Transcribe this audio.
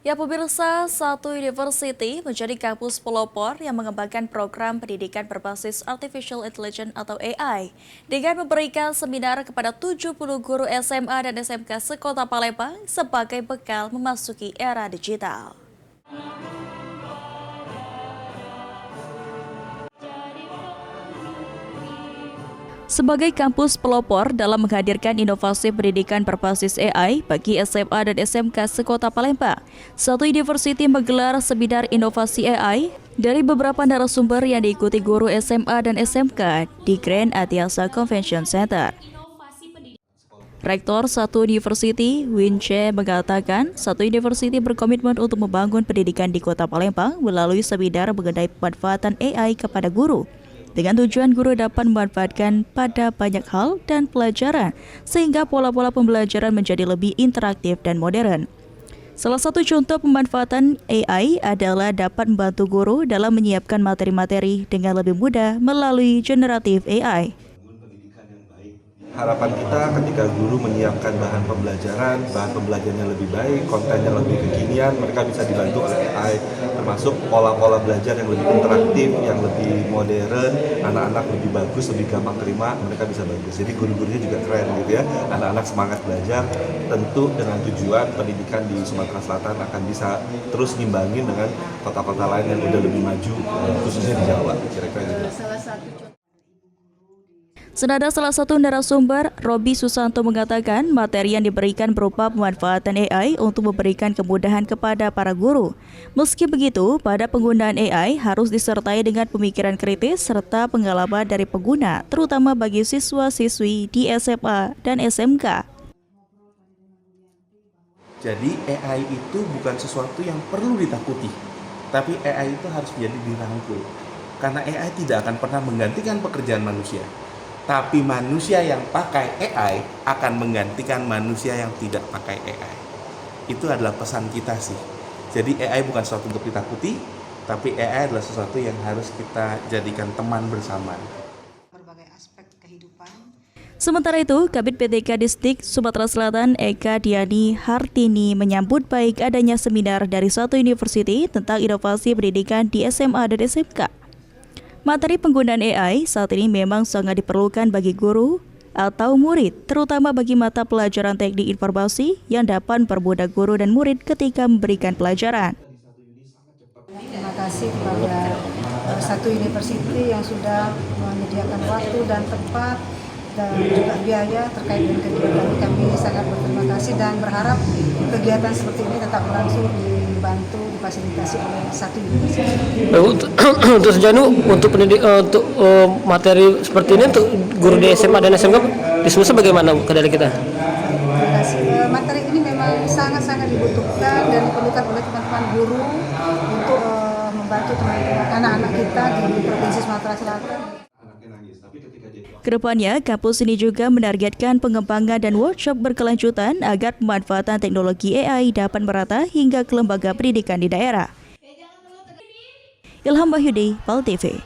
Ya pemirsa, satu university menjadi kampus pelopor yang mengembangkan program pendidikan berbasis Artificial Intelligence atau AI dengan memberikan seminar kepada 70 guru SMA dan SMK sekota Palembang sebagai bekal memasuki era digital. Sebagai kampus pelopor dalam menghadirkan inovasi pendidikan berbasis AI bagi SMA dan SMK sekota Palembang, satu university menggelar seminar inovasi AI dari beberapa narasumber yang diikuti guru SMA dan SMK di Grand Atiasa Convention Center. Rektor satu university, Wince, mengatakan satu university berkomitmen untuk membangun pendidikan di kota Palembang melalui seminar mengenai pemanfaatan AI kepada guru. Dengan tujuan guru dapat memanfaatkan pada banyak hal dan pelajaran, sehingga pola-pola pembelajaran menjadi lebih interaktif dan modern. Salah satu contoh pemanfaatan AI adalah dapat membantu guru dalam menyiapkan materi-materi dengan lebih mudah melalui generatif AI. Harapan kita ketika guru menyiapkan bahan pembelajarannya lebih baik, kontennya lebih kekinian, mereka bisa dibantu oleh AI, termasuk pola-pola belajar yang lebih interaktif, yang lebih modern, anak-anak lebih bagus, lebih gampang terima, mereka bisa bagus. Jadi guru-gurunya juga keren gitu ya, anak-anak semangat belajar, tentu dengan tujuan pendidikan di Sumatera Selatan akan bisa terus ngimbangin dengan kota-kota lain yang udah lebih maju, khususnya di Jawa, kira-kira gitu. Senada salah satu narasumber, Robi Susanto, mengatakan materi yang diberikan berupa pemanfaatan AI untuk memberikan kemudahan kepada para guru. Meski begitu, pada penggunaan AI harus disertai dengan pemikiran kritis serta pengalaman dari pengguna, terutama bagi siswa-siswi di SMA dan SMK. Jadi AI itu bukan sesuatu yang perlu ditakuti, tapi AI itu harus menjadi dirangkul. Karena AI tidak akan pernah menggantikan pekerjaan manusia. Tapi manusia yang pakai AI akan menggantikan manusia yang tidak pakai AI. Itu adalah pesan kita sih. Jadi AI bukan sesuatu untuk ditakuti, tapi AI adalah sesuatu yang harus kita jadikan teman bersama. Berbagai aspek kehidupan. Sementara itu, Kabid PTK Distrik Sumatera Selatan Eka Diani Hartini menyambut baik adanya seminar dari satu university tentang inovasi pendidikan di SMA dan SMK. Materi penggunaan AI saat ini memang sangat diperlukan bagi guru atau murid, terutama bagi mata pelajaran teknik informasi yang dapat mempermudah guru dan murid ketika memberikan pelajaran. Terima kasih kepada satu university yang sudah menyediakan waktu dan tempat dan juga biaya terkait dengan kegiatan. Kami sangat berterima kasih dan berharap kegiatan seperti ini tetap berlangsung, dibantu, difasilitasi oleh satu universitas. Untuk sejauh ini untuk materi seperti ini untuk guru di SMA dan SMK diskusi bagaimana dari kita? Terima kasih. Materi ini memang sangat-sangat dibutuhkan dan diperlukan oleh teman-teman guru untuk membantu teman-teman anak-anak kita di Provinsi Sumatera Selatan. Kedepannya, kampus ini juga menargetkan pengembangan dan workshop berkelanjutan agar pemanfaatan teknologi AI dapat merata hingga ke lembaga pendidikan di daerah. Ilham Wahyudi, PAL TV.